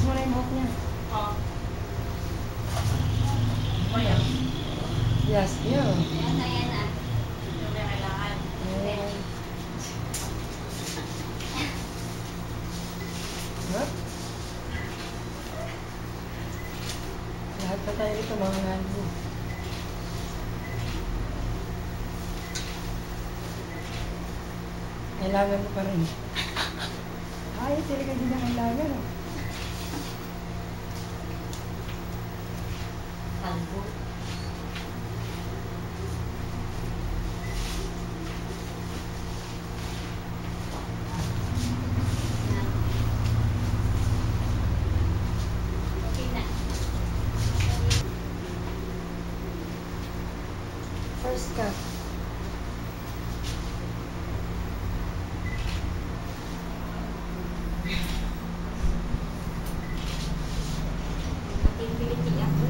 mo na yung buhok niya. Oo. O yan. Yes, yun. Yan na. Yung may kailangan. Ayan. Huh? Lahat pa tayo rito mga nalbo. Kailangan mo pa rin. Ay, talaga din na kailangan. Oh. Kalbo. Okay na. First cut. Activity ako.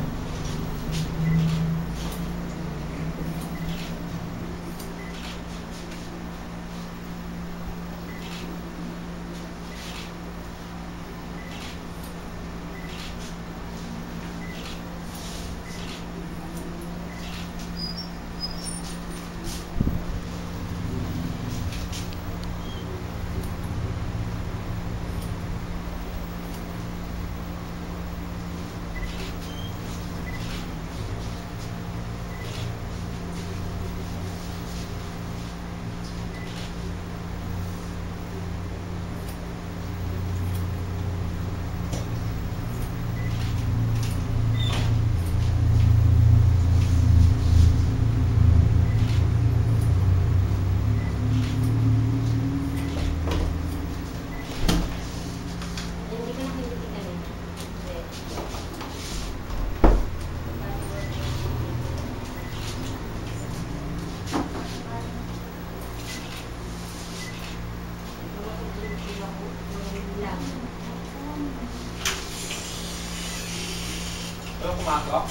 Pero kumakak?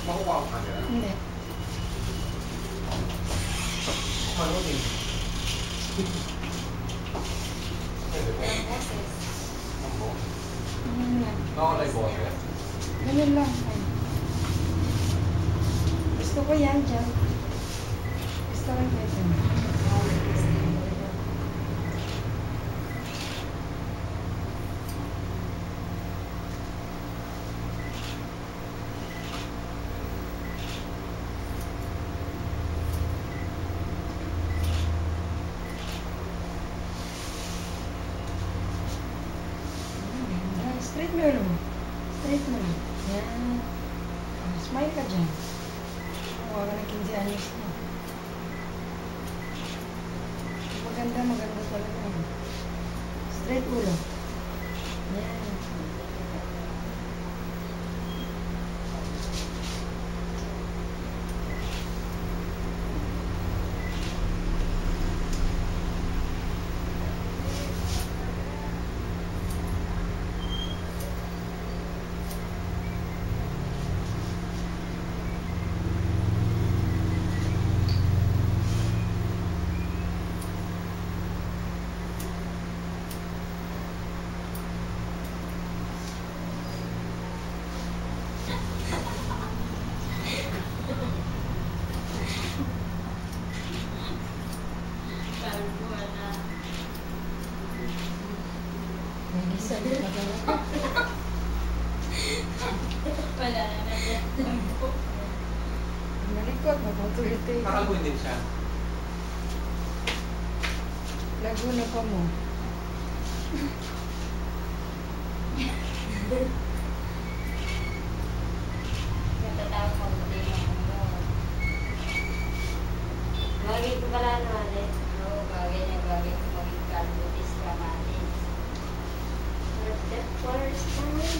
Makukuha ko ka nila? Hindi. Ano din? Walang boses. Ano? Ganyan lang. Nakakala yung boses? Ganyan lang. Ay. Gusto ko yan dyan. Gusto ko yung pwede. Straight mo yun. Straight mo yun. Yan. Smile ka dyan. Huwag ka ng 15 anyos na. Maganda talaga. Straight ulo. Yan. Kalbo na. May gisa din na talaga. Wala na dyan. Malikot, mapatuloy-tuloy. Nakakalbuin din siya. Laguna pa mo. Natatawag ko mo din yung ano. Bagay ko pala naman. Oo, bagay ko maging kalbutis ka natin. For the first time.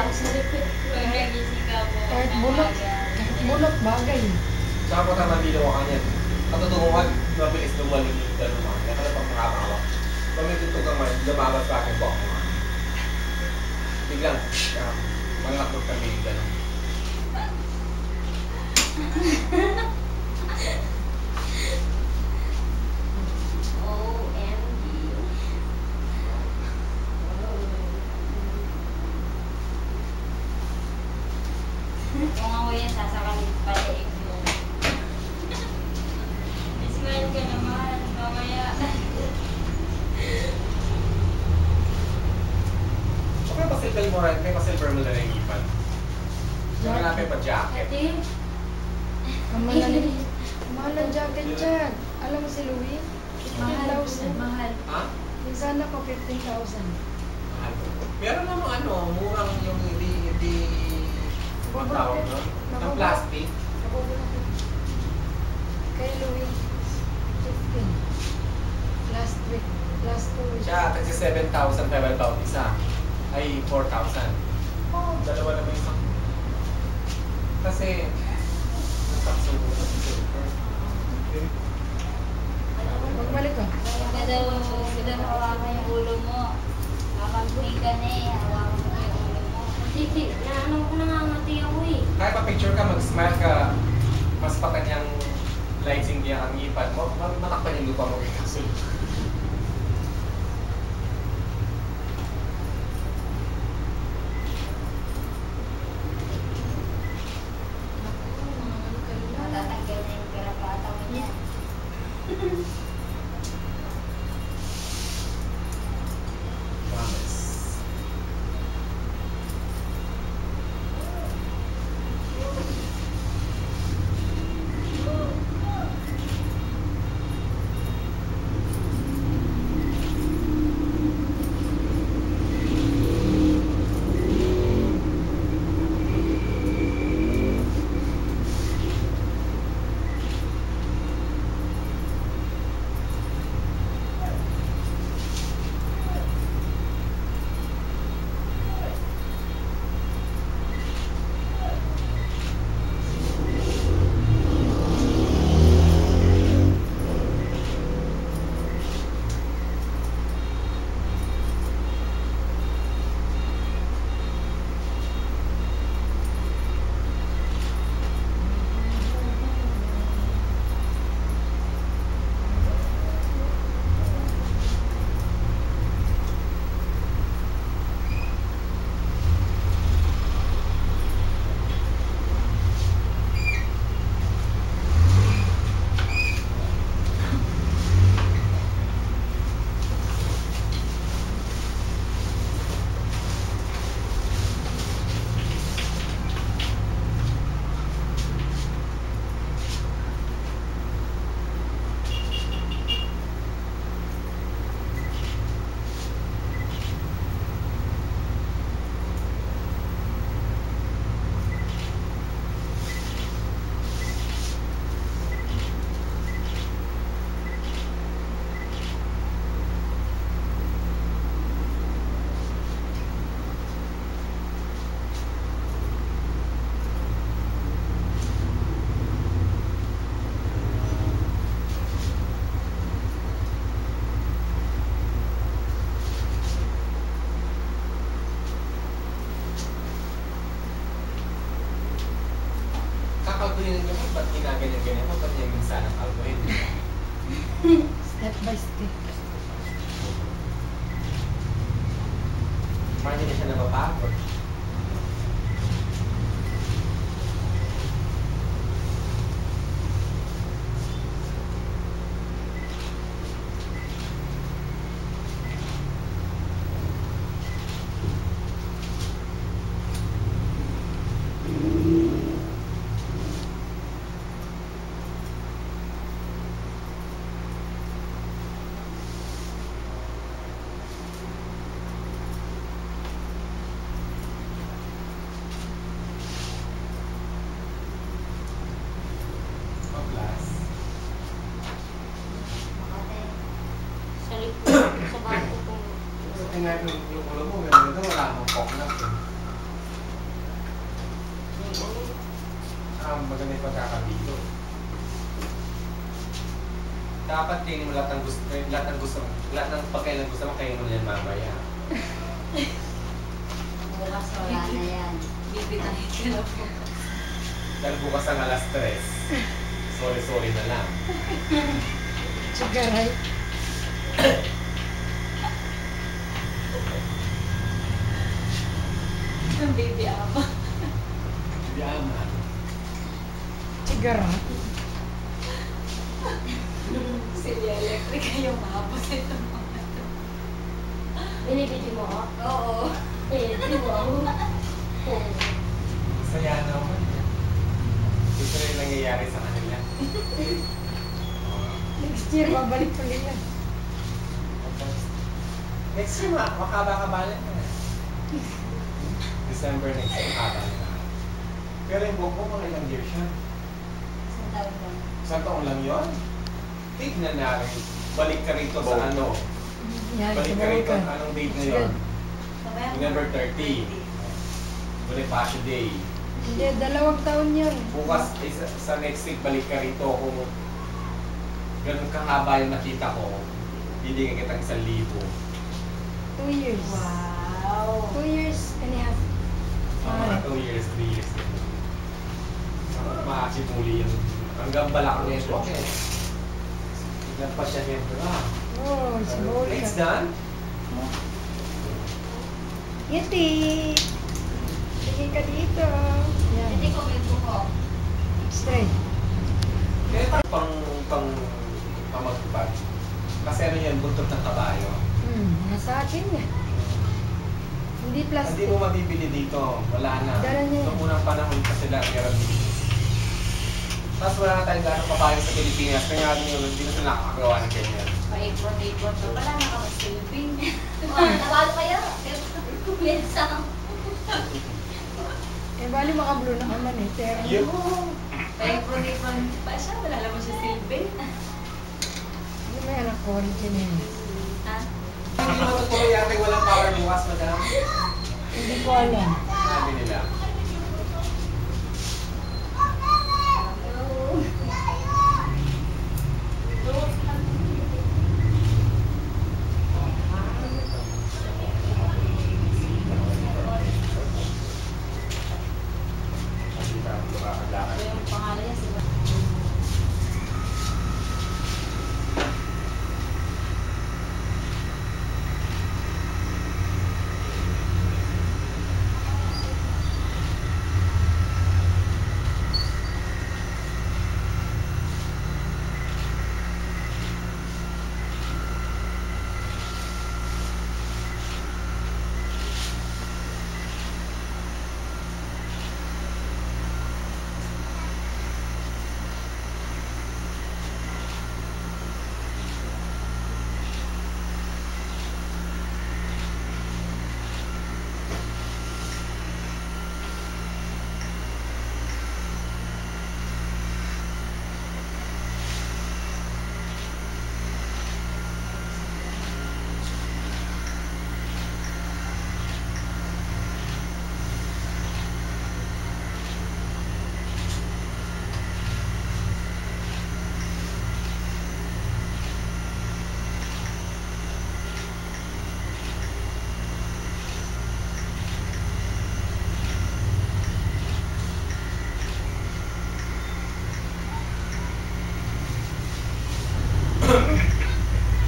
Sa likod. Pag nagising ka po, Kahit bulot. Kahit bulot, bagay. Saka po tama dito ka kanyan. Katutunguhan, mabilis lumalim yung gano'n mga. Kaya pala pag makakawak. Pag may tutug kang lumabas pa aking buhok mga. Biglang, malakot kami yung gano'n. OMG. Kung ako yan, sasakalit pa leeg mo. Smile ka naman, mamaya. Okay, pasilver mo rin. May pasilver mo na rin yung ipan. Yung hanapin pa jacket. Ate, Ang mahal ang jacket dyan. Alam mo si Louie? mahal. 15,000. Mahal. Ha? Yung sana ko 15,000. Mahal po. Meron namang ano, murang yung hindi matawag no? Ng plastic. Nabubulok ko. Kay Louie, 15. Last week. Last 2 weeks. Siya, tagsi 7,000 bawat isa. Ay, 4,000. Oh, Dalawa naman isang. Kasi, natakso ko sa silver. magbalik ka. Huwag daw hawakan yung ulo mo. Kakamping ka na eh, hawakan mo yung ulo mo. Kasi, naano ko nangangati ako eh. Kahit pa-picture ka, mag-smile ka, mas pakanyang lighting niya ang ipan mo, matakpan yung lupa mo kaso. Matatanggal na yung karapata mo niya. Promise. Kakalkuhin nyo mo, ba't ginaganyan-ganyan mo? Ba't niya minsan ang kalkuhin? Step by step. Parang hindi siya napapagod. Pag-last. Makate. Sa likod, sa bago ko. Tingnan yung ulo mo, gano'n ito, wala akong poknap eh. Maganda yung pagkakabilo. Dapat kainin mo lahat ng pagkain ng gusto mo, kainin mo yan mamaya. Bukas wala na yan. Bibitahin ka na po. Dahil bukas ang alas 3. Sorry na lang. Chigaray. Ang baby ama. Hindi ama. Chigara. Silya electric yung mapos ito mga to. Binibidyo mo ako? Oo. Wow. Saya naman. Gusto rin nangyayari sa kanila. Next year, babalik ulit yan. Next year, makaba-kabala na. December next year, makaba na. Pero yung buhok mo, mga ilang years siya? Isang taon lang. Isang taon lang yun? Tignan na rin. Balik ka rito sa ano. Yan, Balik ka rito. Anong date na yun? November 30. Bonifacio Day. Hindi, 2 taon yan. Bukas, sa next week, balik ka rito. Kung ganun kahaba yung nakita ko, bibigyan kitang 1,000. 2 years. Wow. 2 years and a half. Mga 2 years, 3 years. Makakimuli yun. Hanggang balak na yun. Okay. Tignan pa siya yun. Oh, small It's ka. done? Yeti! Sige ka dito. Yan. Hindi ko may buhok. Straight. Kaya pamagpag. Kasi ano yan, buntot ng kabayo. Nasa akin yan. Hindi Hindi plastic. mo mabibili dito. Wala na. Dala niya. Noong unang panahon pa sila meron dito. Tapos wala na tayong gano'ng kabayo sa Pilipinas. Kaya hindi na sila nakakagawa ng ganyan. Paipon-ipon to. Wala na ka mag-silbing. Nabalo kayo. Kumpensa. Eh, bali maka-blue na naman eh. Pero, Yun. Paipon-ipon pa siya. Wala naman siya silbing. hindi may anak ko rin dyan eh. Ha? Hindi mo tutuloy yata yung walang power bukas, madam. Hindi ko alam. Sabi nila. Ito yung pangalan niya. Si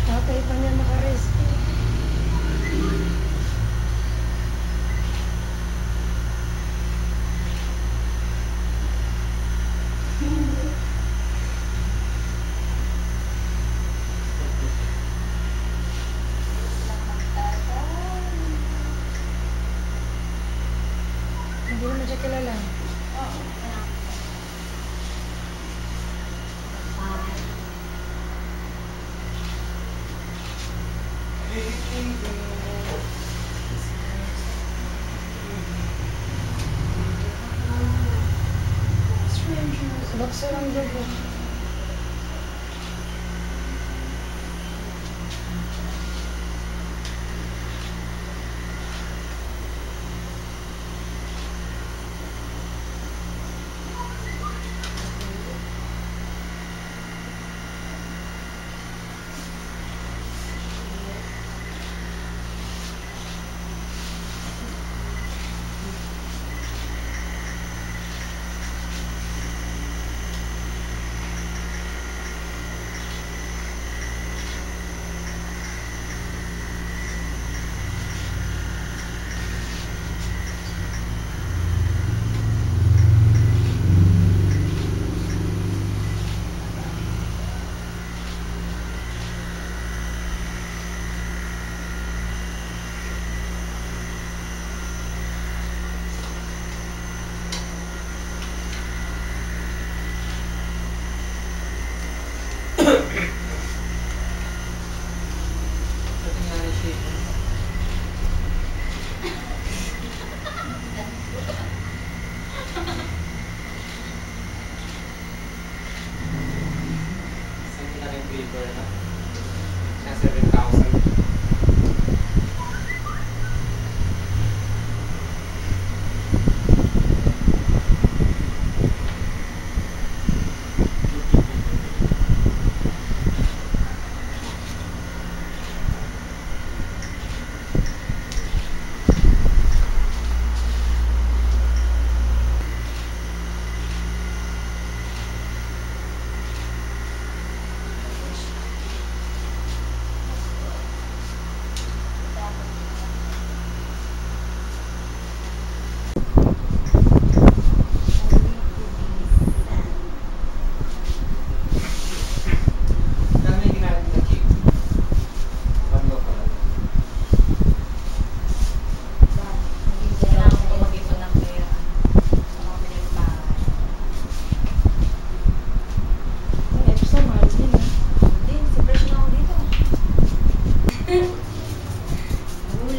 Tatay pa niya naka-rest. Hindi naman siya kilala. Buksan ang dugo.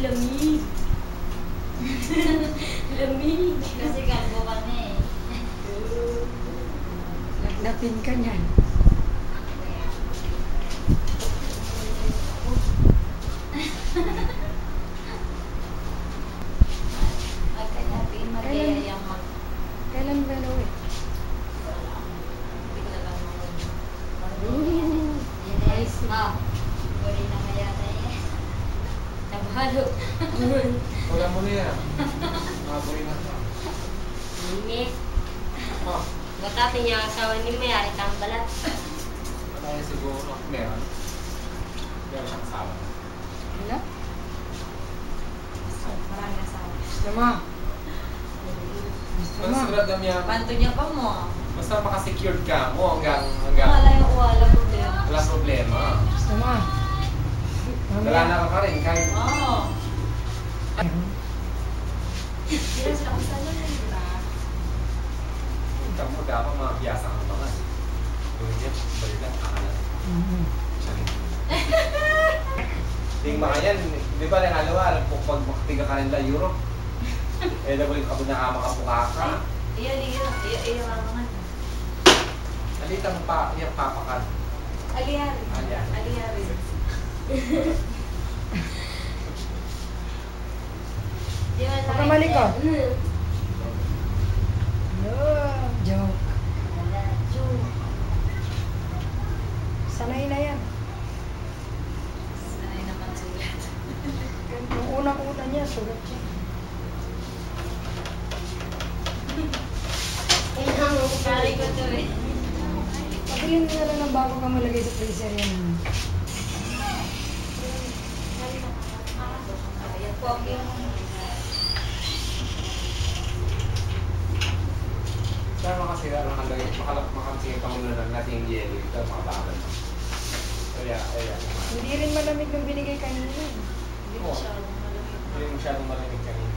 lamig. Lamig. Kasi kalbo kami eh. Lagnapin ka niyan. Magkanapin, magkayayang mag... Kailan ba uwi? Wala. Bigla lang mag... Ooh. Yes, ma. Uri na kaya na eh. Nabalo. Wala mo na yan. Maboy na. Init. Ah, Baka niya asawa ni May, itang balat. wala yan siguro. Meron. Meron siyang asawa. Wala? Marami asawa. Gusto mo? Gusto Mas mo? sigurad kami yan. Panto niya pa mo. Basta makasecured ka mo hanggang Wala yung wala problema. wala problema. Gusto mo? Wala na ka rin kahit Oo. Meron. Yes, ako sa lang di ba? Ikaw mo dapat mabiyasa ka mga. Gawin niya, balila, akalan. Mhm. Ting mga yan, di ba yung alawa, pag makatiga ka rin la Europe, eh dapat yung kabod na makapuka ka. Iyo mga. Nalitang pa, yung papakan. Aliyari. Aliyari. Aliyari. Di ba Huwag ka malikot. Hmm. No, joke. Wala. Joke. Sanay na yan. Sanay naman sulat. Yung unang-una niya, sugat siya. Kari ko to eh. Pagbilin mo na lang ng bago ka malagay sa freezer yan. Yung pogi yung... Kaya makasira lang kalagay, makasira ka muna ng nating yelo ito, mga bakal. Kaya, Hindi rin malamig nung binigay kanina. Hindi Oo. masyadong malamig. hindi masyadong malamig kanina.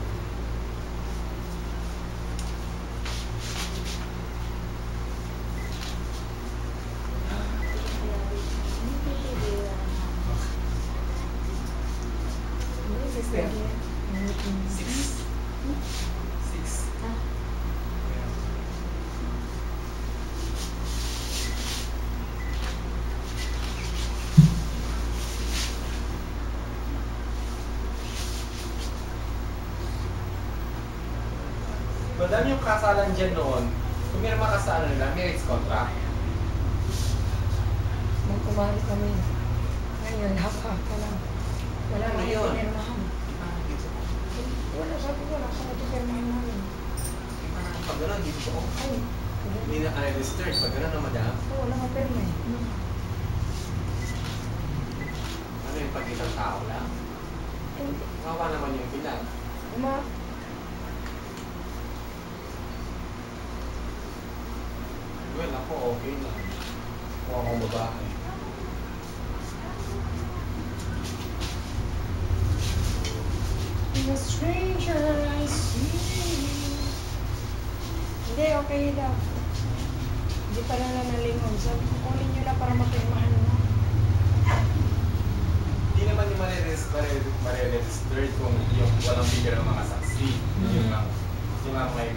Sister. Six. Madami yung kasalan dyan noon. Kung may mga kasalan nila, marriage contract. Nung kumalit kami. Ngayon, haka-haka lang. Wala Ano nang yun? pinirmahan. Wala, sabi ko, wala kang pinirmahan namin. Pag gano'n, dito ko. Ay, Hindi na ka-registered. Pag gano'n na madam, wala kang pirma eh. ano yung pag-isang tao lang? Hindi. Kawa naman yung bilang. Well, ako okay na. Kung akong babae. I'm a stranger, I see. Hindi, okay daw. Hindi pa na nalingon. Sabi ko, kunin nyo lang para mapirmahan mo. Hindi naman yung mariregistered kung yung walang figure ng mga saksi. Yung nga may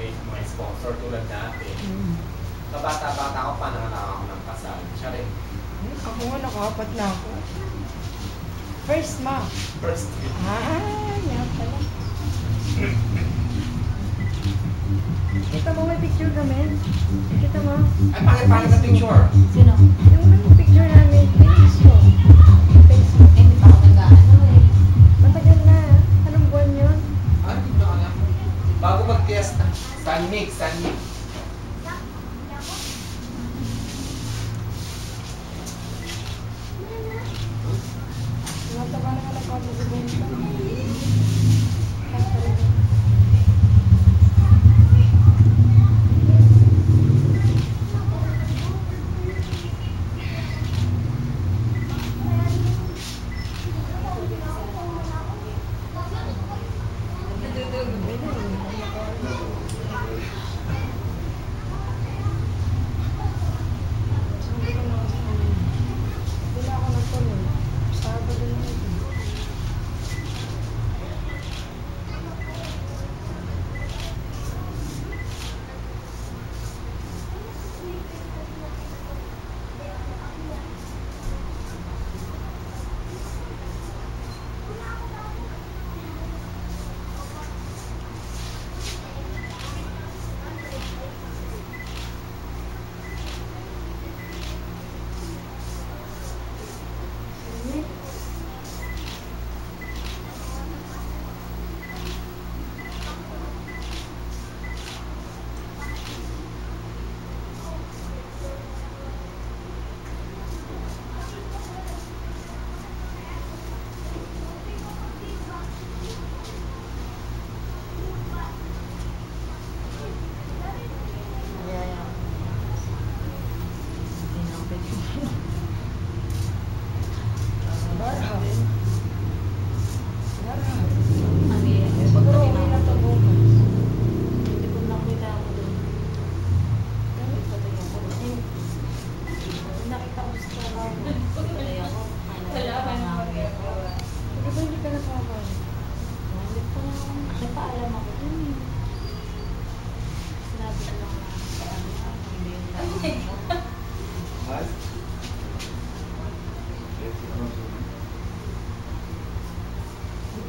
sponsor tulad natin. Kabata-bata ko pa nanganak ako ng kasal. Siya rin. Ako nga, nakapat na ako. First, ma. First week. Yan pala. Kita mo, may picture kami. Kita mo. Ay, pangit-pangit na picture. Sino? Yung may picture namin. Facebook. Facebook. Hindi pa ako nag-ano eh. Matagal na. Anong buwan yun? Ay, hindi ko alam. Bago mag-fiesta. Sunmix. Mataba na lang ako sa benta. Wala ako nagtuloy. Sabado na ito.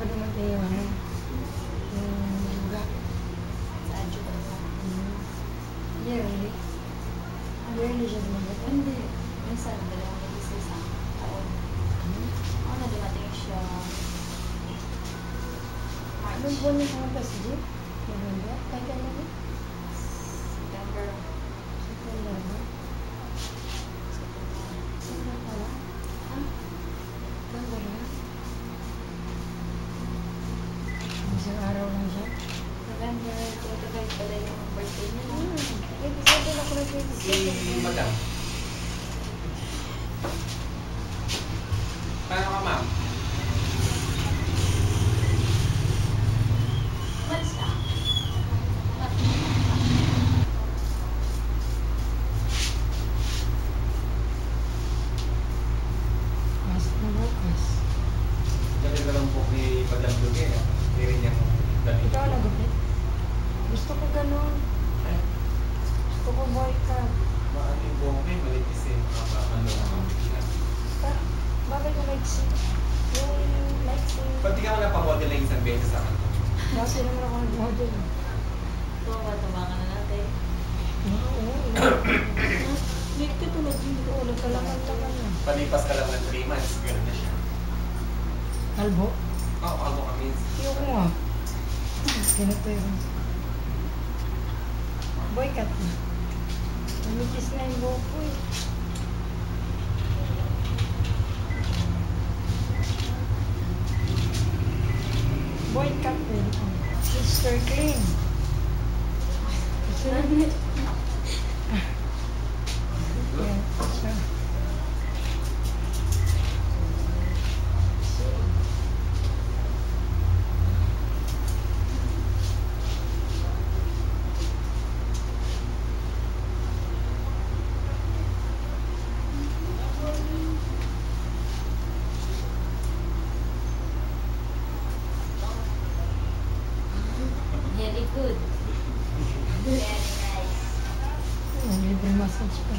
pa dumating yung ano, yung luga. Sa adyo ba sa? Yearly. Yearly siya dumating. Hindi. Minsan, 2 beses sa isang taon. Ako na dumating siya Anong March, buwan niya pumunta si Jeep? November? Kaya kailan yun? September. September ba? September pala? Ah, September na? Isang araw lang siya. November 25 pala yung birthday niya. No? 27 ako na Si 27. Madam. Paano ka, ma'am? Months na. Mas na bukas. Ganda lang po ni Madam Duque. Hindi rin niyang damit. Ikaw nagupit? Gusto ko ganun. Ay, Gusto ko boycott. maano yung buhok ko eh. Malipis eh. Ano. Bakit yung maiksi? Yung maiksi. Pati ka wala pang model na isang beses sa akin. Dati naman ako nag-model. Tumawa-tumawa na natin. Oo. Hindi ka tulad hindi ko ulit Nagkalaman-laman na. Palipas ka lang ng 3 months. Ganun na siya. Kalbo? Oo, kalbo kami. Yung ko nga. Ganito yun. Boycott na. Namikis na yung buhok ko eh. Boycott eh. Sister Clean. Sister Clean. Yan, siya. Very good. Very nice. Libre massage pa.